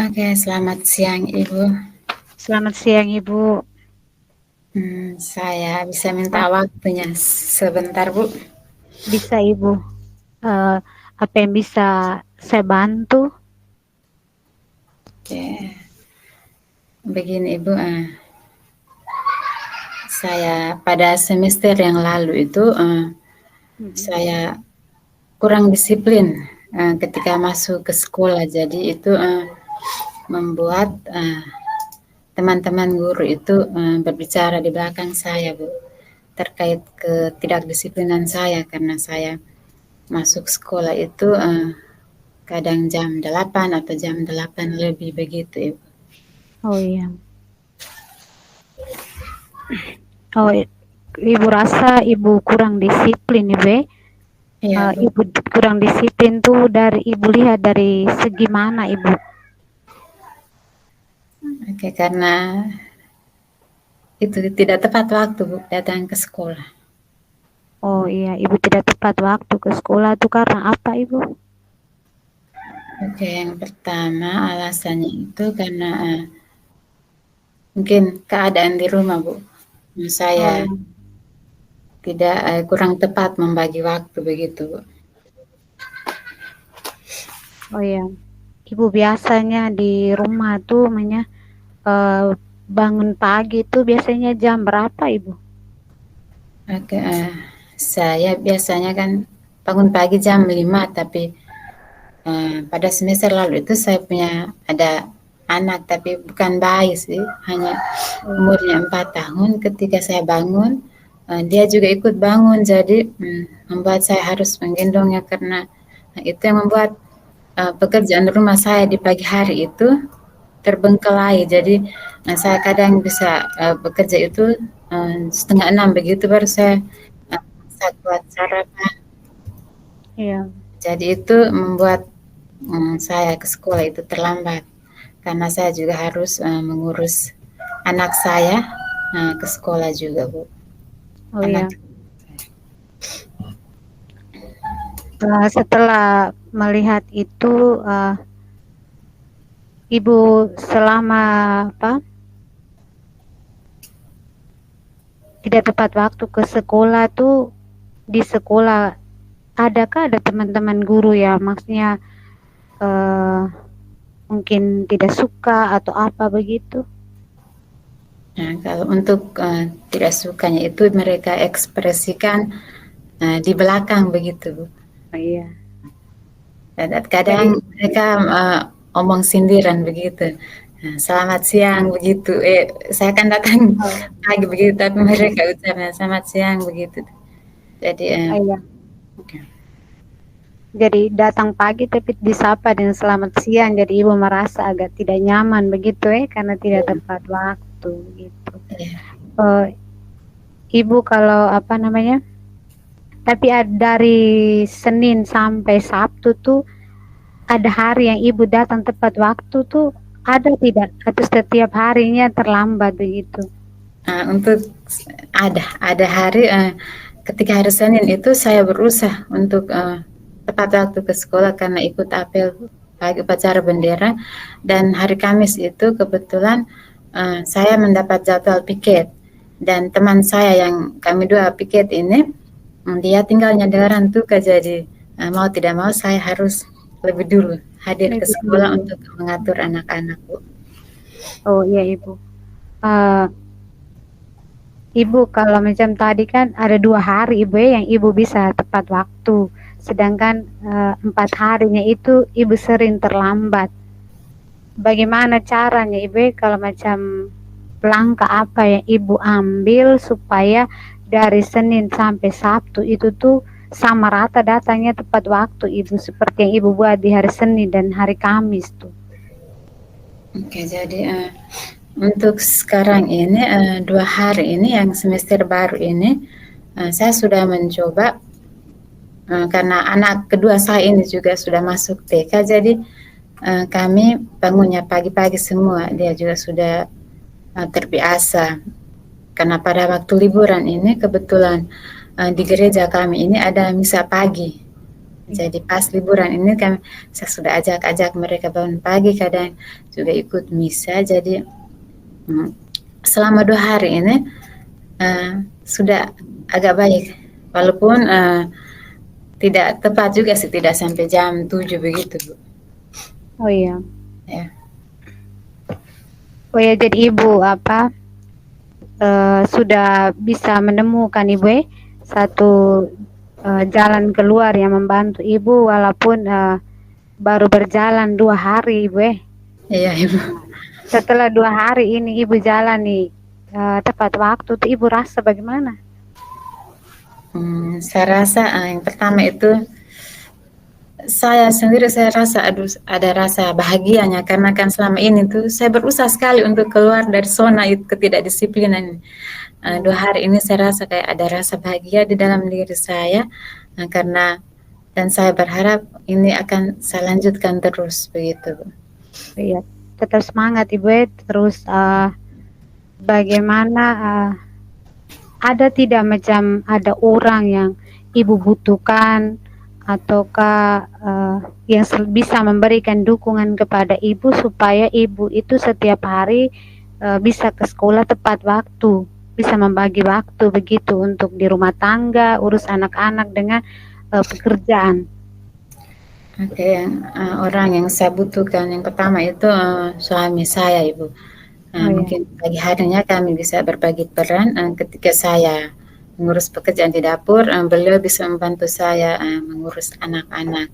Oke, selamat siang Ibu. Selamat siang Ibu. Saya bisa minta Ah, waktunya sebentar, Bu? bisa Ibu. Eh, apa yang bisa saya bantu? Oke, begini Ibu, saya pada semester yang lalu itu Mm-mm. saya kurang disiplin ketika masuk ke sekolah. Jadi itu membuat teman-teman guru itu berbicara di belakang saya, Bu, terkait ketidakdisiplinan saya karena saya masuk sekolah itu kadang jam 8 atau jam 8 lebih begitu, Ibu. Oh iya. Oh, Ibu rasa Ibu kurang disiplin Ibu. Iya, Bu. Ibu kurang disiplin tuh dari Ibu lihat dari segi mana Ibu? Oke, karena itu tidak tepat waktu, Bu, datang ke sekolah. Oh iya, Ibu tidak tepat waktu ke sekolah tuh karena apa Ibu? Oke, yang pertama alasannya itu karena mungkin keadaan di rumah, Bu. Oh Saya iya. tidak kurang tepat membagi waktu begitu, Bu. Oh iya. Ibu biasanya di rumah tuh eh, bangun pagi tuh biasanya jam berapa Ibu? Oke, saya biasanya kan bangun pagi jam 5, tapi pada semester lalu itu saya punya ada anak, tapi bukan bayi sih, hanya umurnya 4 tahun. Ketika saya bangun, dia juga ikut bangun, jadi membuat saya harus menggendongnya karena itu yang membuat pekerjaan rumah saya di pagi hari itu terbengkelai. Jadi saya kadang bisa bekerja itu 5:30 begitu baru saya bisa buat sarapan. Iya. Jadi itu membuat saya ke sekolah itu terlambat karena saya juga harus mengurus anak saya ke sekolah juga, Bu. Oh Anak. iya. Setelah melihat itu, Ibu selama apa tidak tepat waktu ke sekolah tuh di sekolah ada teman-teman guru ya maksudnya eh, mungkin tidak suka atau apa begitu? Nah, kalau untuk tidak sukanya itu mereka ekspresikan di belakang begitu, Bu. Oh, iya. Dan kadang Jadi mereka omong sindiran begitu. Nah, selamat siang begitu. Saya kan datang oh, pagi begitu, tapi mereka ucapnya selamat siang begitu. Jadi, iya. oke. Jadi datang pagi tapi disapa dengan selamat siang. Jadi ibu merasa agak tidak nyaman begitu karena tidak Iya, tepat waktu gitu. iya. Eh, Ibu kalau apa namanya? Tapi dari Senin sampai Sabtu tuh ada hari yang ibu datang tepat waktu tuh ada tidak? Atau setiap harinya terlambat begitu? Untuk ada hari ketika hari Senin itu saya berusaha untuk tepat waktu ke sekolah karena ikut apel pagi upacara bendera, dan hari Kamis itu kebetulan saya mendapat jadwal piket, dan teman saya yang kami dua piket ini dia tinggalnya di Larantuka, jadi mau tidak mau saya harus lebih dulu hadir ke Lebih sekolah dulu. untuk mengatur anak-anak, Bu. Oh iya ibu. Eh, Ibu kalau macam tadi kan ada 2 hari ibu yang ibu bisa tepat waktu. Sedangkan 4 harinya itu ibu sering terlambat. Bagaimana caranya ibu kalau macam langkah apa yang ibu ambil supaya dari Senin sampai Sabtu itu tuh sama rata datangnya tepat waktu ibu seperti yang ibu buat di hari Senin dan hari Kamis tuh. Oke, jadi untuk sekarang ini 2 hari ini yang semester baru ini saya sudah mencoba karena anak kedua saya ini juga sudah masuk TK, jadi kami bangunnya pagi-pagi semua. Dia juga sudah terbiasa karena pada waktu liburan ini kebetulan di gereja kami ini ada misa pagi. Iya. Jadi pas liburan ini kan saya sudah ajak-ajak mereka bangun pagi, kadang juga ikut misa. Jadi selama 2 hari ini sudah agak baik, walaupun tidak tepat juga sih, tidak sampai jam 7 begitu, Bu. Oh iya. Ya. Oh ya, jadi Ibu sudah bisa menemukan Ibu satu jalan keluar yang membantu Ibu walaupun baru berjalan 2 hari Ibu. Iya, Ibu. Setelah 2 hari ini Ibu jalani tepat waktu tuh Ibu rasa bagaimana? Saya rasa yang pertama itu saya sendiri saya rasa ada rasa bahagianya karena kan selama ini tuh saya berusaha sekali untuk keluar dari zona itu ketidakdisiplinan. 2 hari ini saya rasa kayak ada rasa bahagia di dalam diri saya karena dan saya berharap ini akan saya lanjutkan terus begitu. Iya, tetap semangat Ibu. Terus bagaimana ada tidak macam ada orang yang Ibu butuhkan ataukah yang bisa memberikan dukungan kepada Ibu supaya Ibu itu setiap hari bisa ke sekolah tepat waktu, bisa membagi waktu begitu untuk di rumah tangga, urus anak-anak dengan pekerjaan. Oke, orang yang saya butuhkan yang pertama itu suami saya, Ibu. Oh ya, Mungkin pagi harinya kami bisa berbagi peran. Ketika saya mengurus pekerjaan di dapur, beliau bisa membantu saya mengurus anak-anak.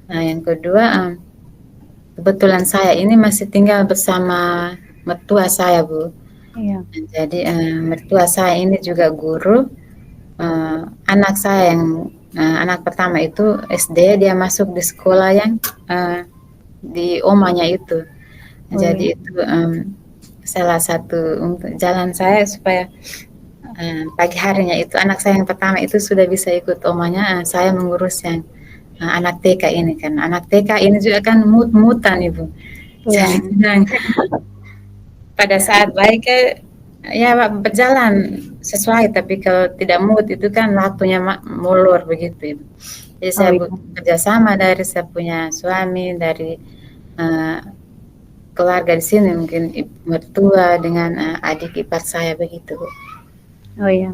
Yang kedua, kebetulan saya ini masih tinggal bersama mertua saya, Bu. iya, Jadi mertua saya ini juga guru. Anak saya yang anak pertama itu SD, dia masuk di sekolah yang di omanya itu. oh ya, Jadi itu salah satu untuk jalan saya supaya pagi harinya itu anak saya yang pertama itu sudah bisa ikut omanya, saya mengurus yang anak TK ini kan. Anak TK ini juga kan mut-mutan, Ibu. iya, Jadi kadang pada saat baik ya berjalan sesuai, tapi kalau tidak mood itu kan waktunya molor begitu, Ibu. Jadi oh saya iya, butuh kerjasama dari saya punya suami, dari uh, keluarga di sini, mungkin mertua dengan adik ipar saya begitu, Bu. oh iya.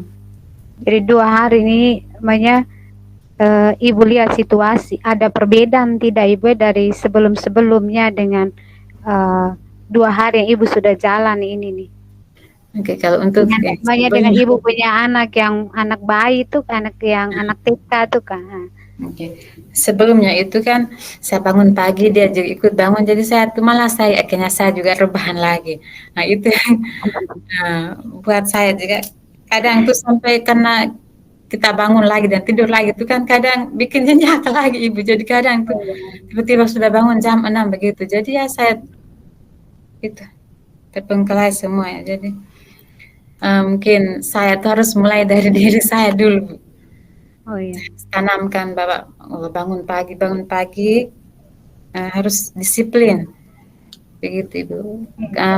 Jadi 2 hari ini namanya Ibu lihat situasi ada perbedaan tidak Ibu dari sebelum-sebelumnya dengan 2 hari yang Ibu sudah jalan ini nih. Oke, kalau untuk Banyak dengan sebelumnya, Ibu punya anak yang anak bayi tuh, anak yang anak TK tuh kan. oke. Sebelumnya itu kan saya bangun pagi, dia juga ikut bangun, jadi saya tuh malah saya akhirnya saya juga rebahan lagi. Nah itu yang buat saya juga kadang tuh sampai karena kita bangun lagi dan tidur lagi itu kan kadang bikin nyenyak lagi, Ibu. Jadi kadang tuh tiba-tiba sudah bangun jam 6 begitu. Jadi ya saya itu terbengkalai semua ya. Jadi mungkin saya tuh harus mulai dari diri saya dulu, Bu. Oh iya, Tanamkan Bapak bangun pagi harus disiplin begitu, Ibu.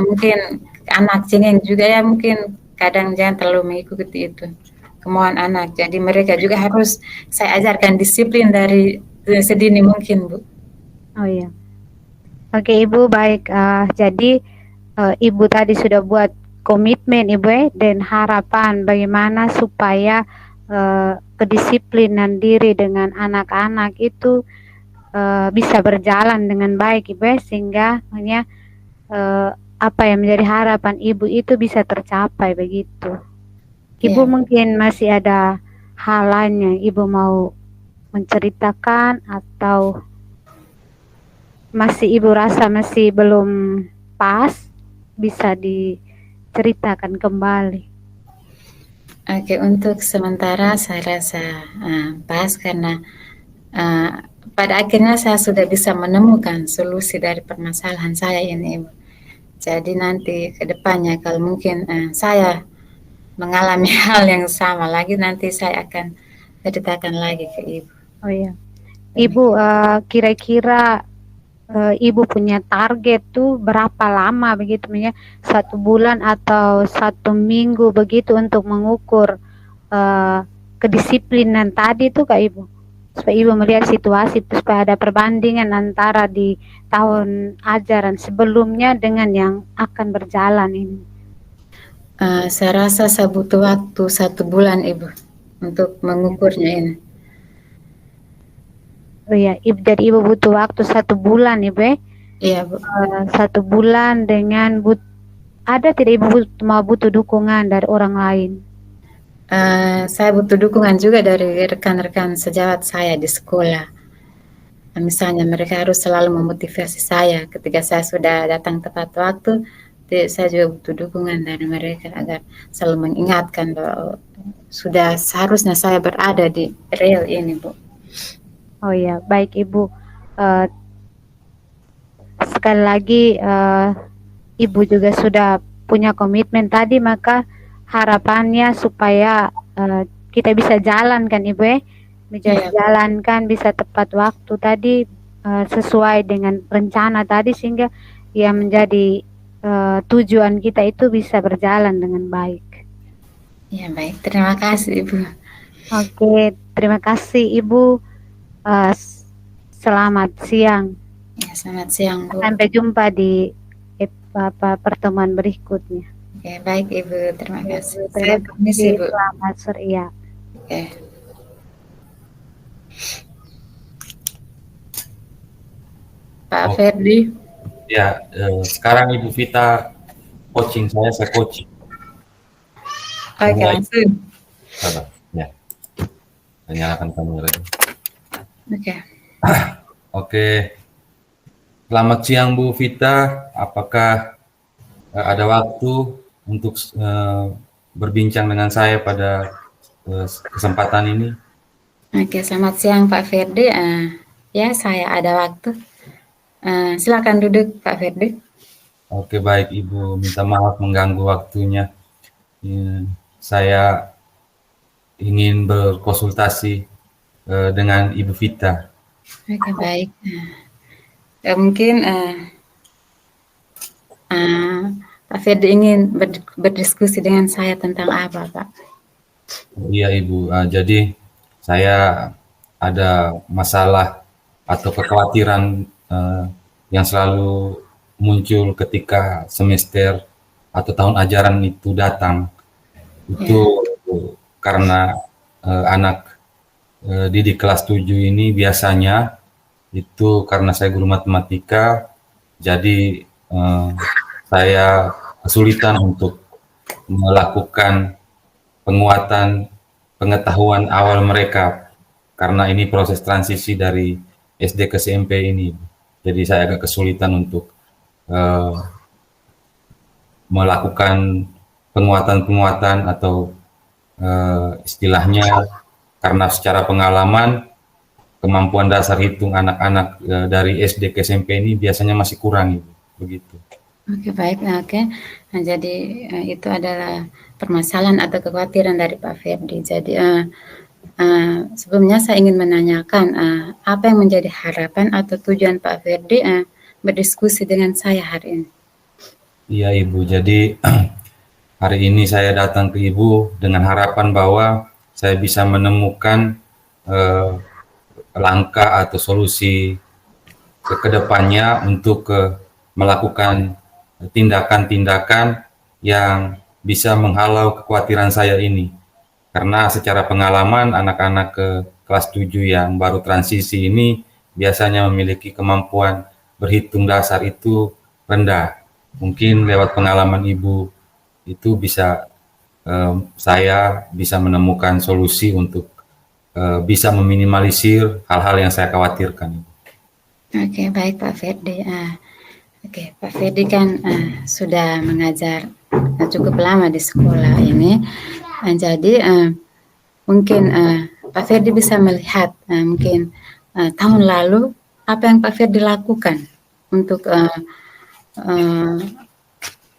Mungkin anak cengeng juga ya mungkin kadang jangan terlalu mengikuti itu kemauan anak. Jadi mereka juga harus saya ajarkan disiplin dari sedini mungkin, Bu. oh iya. Oke Ibu, baik. Jadi Ibu tadi sudah buat komitmen Ibu dan harapan bagaimana supaya kedisiplinan diri dengan anak-anak itu bisa berjalan dengan baik Ibu sehingga hanya apa yang menjadi harapan Ibu itu bisa tercapai begitu. Ibu Ya, mungkin masih ada hal lain yang Ibu mau menceritakan atau masih Ibu rasa masih belum pas bisa diceritakan kembali. oke, untuk sementara saya rasa pas karena uh, pada akhirnya saya sudah bisa menemukan solusi dari permasalahan saya ini, Ibu. Jadi nanti ke depannya kalau mungkin saya mengalami hal yang sama lagi, nanti saya akan ceritakan lagi ke Ibu. Oh ya, Ibu Demikian. kira-kira Ibu punya target tuh berapa lama begitu ya? 1 bulan atau 1 minggu begitu untuk mengukur kedisiplinan tadi tuh Kak Ibu supaya Ibu melihat situasi supaya ada perbandingan antara di tahun ajaran sebelumnya dengan yang akan berjalan ini. Saya rasa saya butuh waktu 1 bulan, Ibu, untuk mengukurnya ini. Oh ya, jadi Ibu butuh waktu 1 bulan, Ibu ya? Iya, Bu. 1 bulan dengan ada tidak Ibu mau butuh dukungan dari orang lain? Saya butuh dukungan juga dari rekan-rekan sejawat saya di sekolah. Misalnya mereka harus selalu memotivasi saya ketika saya sudah datang tepat waktu. Saya juga butuh dukungan dari mereka agar selalu mengingatkan bahwa sudah seharusnya saya berada di rel ini, Bu. Oh ya, baik Ibu. Sekali lagi Ibu juga sudah punya komitmen tadi, maka harapannya supaya kita bisa jalankan Ibu ya, bisa jalankan, bisa tepat waktu tadi sesuai dengan rencana tadi, sehingga yang menjadi tujuan kita itu bisa berjalan dengan baik. Ya, baik. Terima kasih, Ibu. Oke, terima kasih Ibu. Selamat siang. Ya, selamat siang, Bu. Sampai jumpa di pertemuan berikutnya. Oke, baik Ibu. Terima kasih. Terima Saya permisi, kasih. Bu. Selamat sore. Ya. Oke. Pak Ferdi. Ya, sekarang Ibu Vita coaching saya coaching. Oke, langsung. Sabar, ya. Saya nyalakan kamera. Oke. Oke. Selamat siang Bu Vita. Apakah ada waktu untuk berbincang dengan saya pada kesempatan ini? Oke, selamat siang Pak Ferdi. Ya, saya ada waktu. Silakan duduk Pak Ferdi. Oke, baik Ibu. Minta maaf mengganggu waktunya. Saya ingin berkonsultasi dengan Ibu Vita. Oke, baik. Mungkin Pak Ferdi ingin berdiskusi dengan saya tentang apa, Pak? Iya Ibu, jadi saya ada masalah atau kekhawatiran yang selalu muncul ketika semester atau tahun ajaran itu datang. Itu karena anak didik kelas 7 ini biasanya itu karena saya guru matematika, jadi saya kesulitan untuk melakukan penguatan pengetahuan awal mereka karena ini proses transisi dari SD ke SMP ini. Jadi saya agak kesulitan untuk melakukan penguatan-penguatan atau istilahnya karena secara pengalaman kemampuan dasar hitung anak-anak dari SD ke SMP ini biasanya masih kurang, begitu. Oke, baik. Oke. Nah, jadi itu adalah permasalahan atau kekhawatiran dari Pak Ferdi. Jadi sebelumnya saya ingin menanyakan apa yang menjadi harapan atau tujuan Pak Ferdi berdiskusi dengan saya hari ini. Iya Ibu, jadi hari ini saya datang ke Ibu dengan harapan bahwa saya bisa menemukan langkah atau solusi ke depannya untuk melakukan tindakan-tindakan yang bisa menghalau kekhawatiran saya ini. Karena secara pengalaman anak-anak ke kelas 7 yang baru transisi ini biasanya memiliki kemampuan berhitung dasar itu rendah. Mungkin lewat pengalaman Ibu itu bisa saya bisa menemukan solusi untuk bisa meminimalisir hal-hal yang saya khawatirkan. Oke, baik Pak Ferdi. Oke, Pak Ferdi kan sudah mengajar cukup lama di sekolah ini. Jadi mungkin Pak Ferdi bisa melihat mungkin tahun lalu apa yang Pak Ferdi lakukan untuk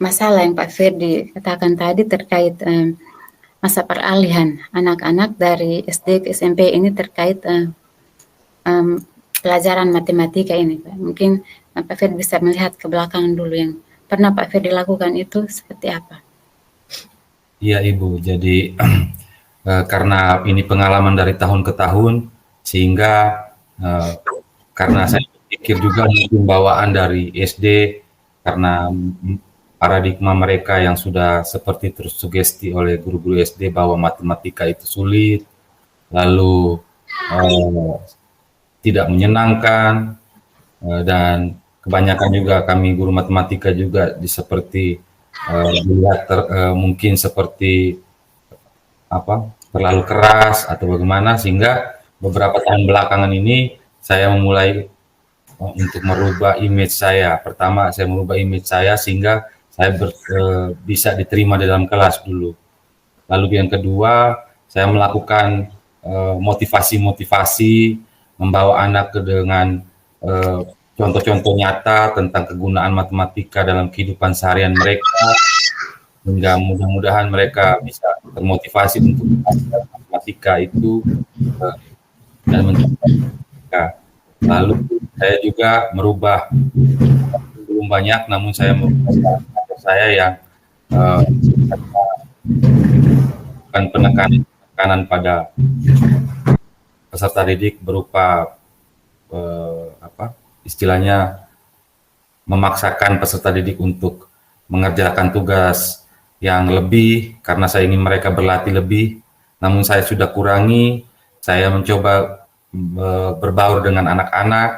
masalah yang Pak Ferdi katakan tadi terkait masa peralihan anak-anak dari SD ke SMP ini terkait pelajaran matematika ini, Pak. Mungkin Pak Ferdi bisa melihat ke belakang dulu yang pernah Pak Ferdi lakukan itu seperti apa? Iya Ibu, jadi karena ini pengalaman dari tahun ke tahun, sehingga karena saya pikir juga mungkin bawaan dari SD, karena paradigma mereka yang sudah seperti tersugesti oleh guru-guru SD bahwa matematika itu sulit, lalu tidak menyenangkan, dan kebanyakan juga kami guru matematika juga seperti dilihat mungkin seperti terlalu keras atau bagaimana, sehingga beberapa tahun belakangan ini saya memulai untuk merubah image saya. Pertama, saya merubah image saya sehingga saya bisa diterima di dalam kelas dulu. Lalu yang kedua, saya melakukan motivasi-motivasi, membawa anak dengan contoh-contoh nyata tentang kegunaan matematika dalam kehidupan seharian mereka, hingga mudah-mudahan mereka bisa termotivasi untuk belajar matematika itu dan mencapai. Lalu saya juga merubah, belum banyak, namun saya merubah saya yang bukan penekanan pada peserta didik berupa istilahnya memaksakan peserta didik untuk mengerjakan tugas yang lebih karena saya ingin mereka berlatih lebih, namun saya sudah kurangi. Saya mencoba berbaur dengan anak-anak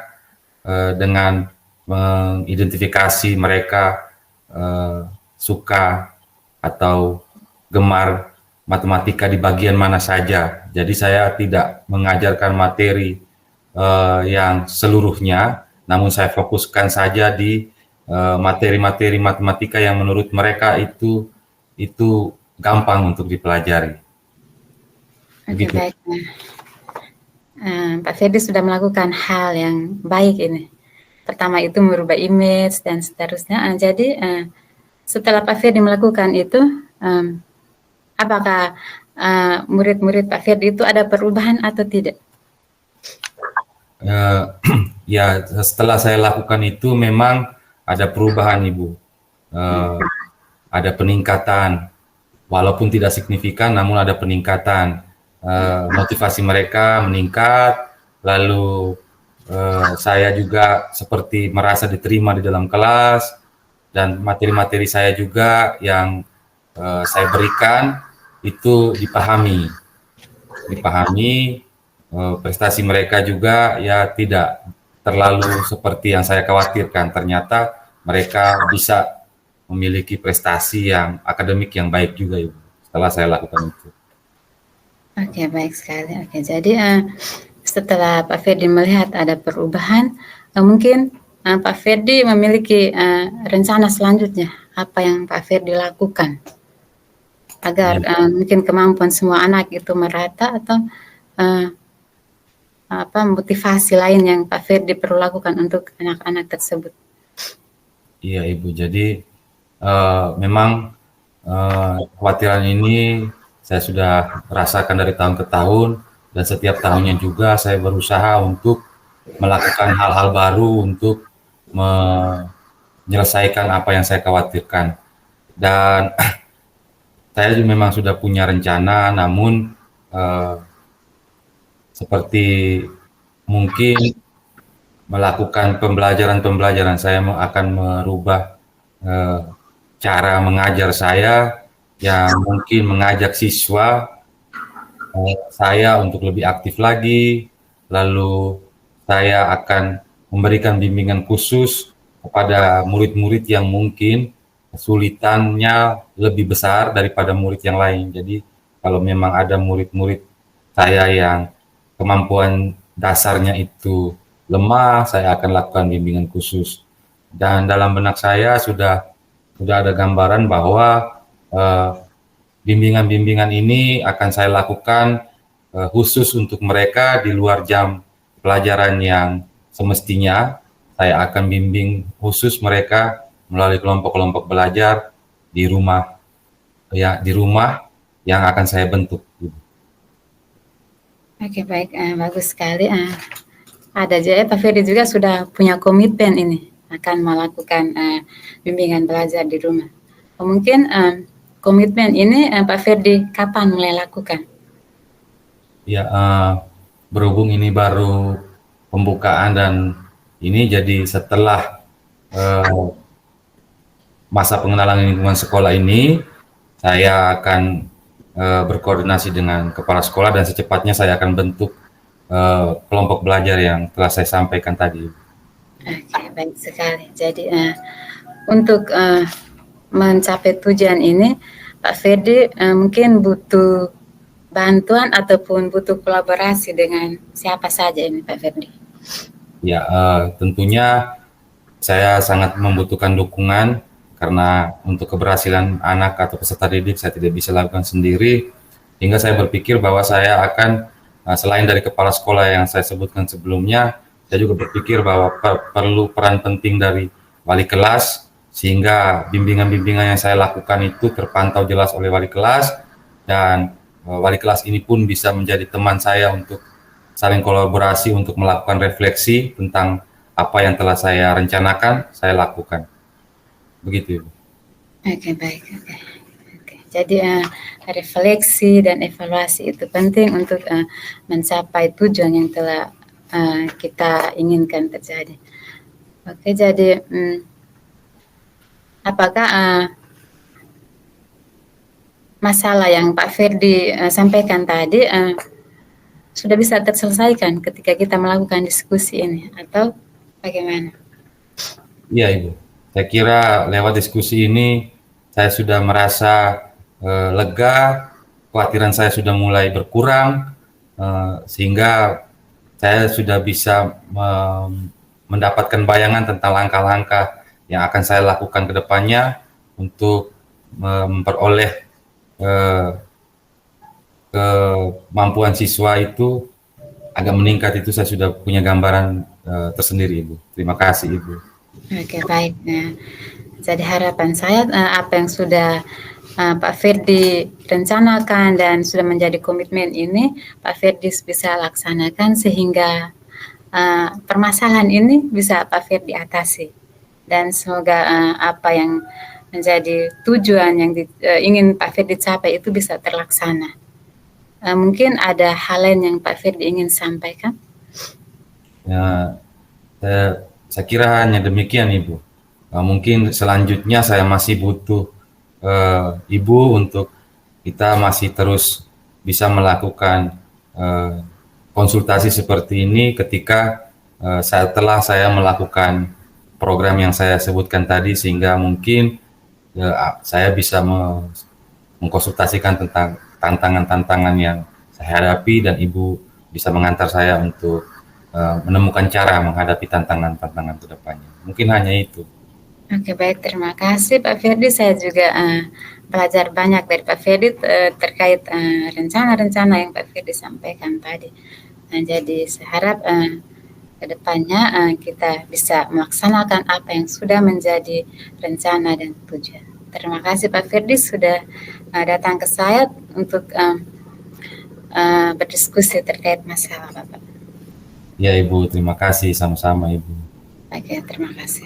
dengan mengidentifikasi mereka suka atau gemar matematika di bagian mana saja. Jadi saya tidak mengajarkan materi yang seluruhnya, namun saya fokuskan saja di materi-materi matematika yang menurut mereka itu gampang untuk dipelajari. Oke, baik. Pak Ferdi sudah melakukan hal yang baik ini. Pertama itu merubah image dan seterusnya. Jadi setelah Pak Ferdi melakukan itu, apakah murid-murid Pak Ferdi itu ada perubahan atau tidak? Ya, setelah saya lakukan itu memang ada perubahan, Ibu. Ada peningkatan, walaupun tidak signifikan, namun ada peningkatan. Motivasi mereka meningkat, lalu saya juga seperti merasa diterima di dalam kelas, dan materi-materi saya juga yang saya berikan itu dipahami. Prestasi mereka juga ya tidak terlalu seperti yang saya khawatirkan. Ternyata mereka bisa memiliki prestasi yang akademik yang baik juga, Ibu, setelah saya lakukan itu. Oke, baik sekali. Oke, jadi setelah Pak Ferdi melihat ada perubahan, mungkin Pak Ferdi memiliki rencana selanjutnya, apa yang Pak Ferdi lakukan agar mungkin kemampuan semua anak itu merata, atau motivasi lain yang Pak Ferdi perlu lakukan untuk anak-anak tersebut? Iya, Ibu. Jadi memang kekhawatiran ini saya sudah rasakan dari tahun ke tahun, dan setiap tahunnya juga saya berusaha untuk melakukan hal-hal baru untuk menyelesaikan apa yang saya khawatirkan. Dan saya juga memang sudah punya rencana, namun seperti mungkin melakukan pembelajaran saya akan merubah cara mengajar saya, yang mungkin mengajak siswa saya untuk lebih aktif lagi. Lalu saya akan memberikan bimbingan khusus kepada murid-murid yang mungkin kesulitannya lebih besar daripada murid yang lain. Jadi kalau memang ada murid-murid saya yang kemampuan dasarnya itu lemah, saya akan lakukan bimbingan khusus. Dan dalam benak saya sudah ada gambaran bahwa bimbingan-bimbingan ini akan saya lakukan khusus untuk mereka di luar jam pelajaran yang semestinya. Saya akan bimbing khusus mereka melalui kelompok-kelompok belajar di rumah yang akan saya bentuk. Oke, baik, bagus sekali. Ada juga Pak Ferdi juga sudah punya komitmen ini akan melakukan bimbingan belajar di rumah. Mungkin komitmen ini Pak Ferdi kapan mulai lakukan? Ya, berhubung ini baru pembukaan dan ini jadi setelah masa pengenalan lingkungan sekolah ini, saya akan berkoordinasi dengan kepala sekolah dan secepatnya saya akan bentuk kelompok belajar yang telah saya sampaikan tadi. Oke, baik sekali. Jadi untuk mencapai tujuan ini, Pak Ferdi mungkin butuh bantuan ataupun butuh kolaborasi dengan siapa saja ini, Pak Ferdi? Ya, tentunya saya sangat membutuhkan dukungan karena untuk keberhasilan anak atau peserta didik saya tidak bisa lakukan sendiri, hingga saya berpikir bahwa saya akan selain dari kepala sekolah yang saya sebutkan sebelumnya, saya juga berpikir bahwa perlu peran penting dari wali kelas, sehingga bimbingan-bimbingan yang saya lakukan itu terpantau jelas oleh wali kelas, dan wali kelas ini pun bisa menjadi teman saya untuk saling kolaborasi untuk melakukan refleksi tentang apa yang telah saya rencanakan, saya lakukan. Begitu, Ibu. Oke, baik. Oke. Jadi refleksi dan evaluasi itu penting untuk mencapai tujuan yang telah kita inginkan terjadi. Oke, jadi apakah masalah yang Pak Ferdi sampaikan tadi sudah bisa terselesaikan ketika kita melakukan diskusi ini atau bagaimana? Iya, Ibu. Saya kira lewat diskusi ini saya sudah merasa lega, kekhawatiran saya sudah mulai berkurang, sehingga saya sudah bisa mendapatkan bayangan tentang langkah-langkah yang akan saya lakukan ke depannya untuk memperoleh kemampuan siswa itu agak meningkat. Itu saya sudah punya gambaran tersendiri, Ibu. Terima kasih, Ibu. Oke, baik. Nah, jadi harapan saya apa yang sudah Pak Ferdi rencanakan dan sudah menjadi komitmen ini, Pak Ferdi bisa laksanakan sehingga permasalahan ini bisa Pak Ferdi atasi. Dan semoga apa yang menjadi tujuan yang ingin Pak Ferdi capai itu bisa terlaksana. Mungkin ada hal lain yang Pak Ferdi ingin sampaikan? Ya, saya kira hanya demikian, Ibu. Mungkin selanjutnya saya masih butuh Ibu untuk kita masih terus bisa melakukan konsultasi seperti ini ketika setelah saya melakukan program yang saya sebutkan tadi, sehingga mungkin saya bisa mengkonsultasikan tentang tantangan-tantangan yang saya hadapi dan Ibu bisa mengantar saya untuk menemukan cara menghadapi tantangan-tantangan ke depannya. Mungkin hanya itu. Oke, baik. Terima kasih Pak Ferdi. Saya juga belajar banyak dari Pak Ferdi terkait rencana-rencana yang Pak Ferdi sampaikan tadi. Jadi saya harap ke depannya kita bisa melaksanakan apa yang sudah menjadi rencana dan tujuan. Terima kasih Pak Ferdi sudah datang ke saya untuk berdiskusi terkait masalah Bapak. Ya, Ibu, terima kasih, sama-sama, Ibu. Oke, terima kasih.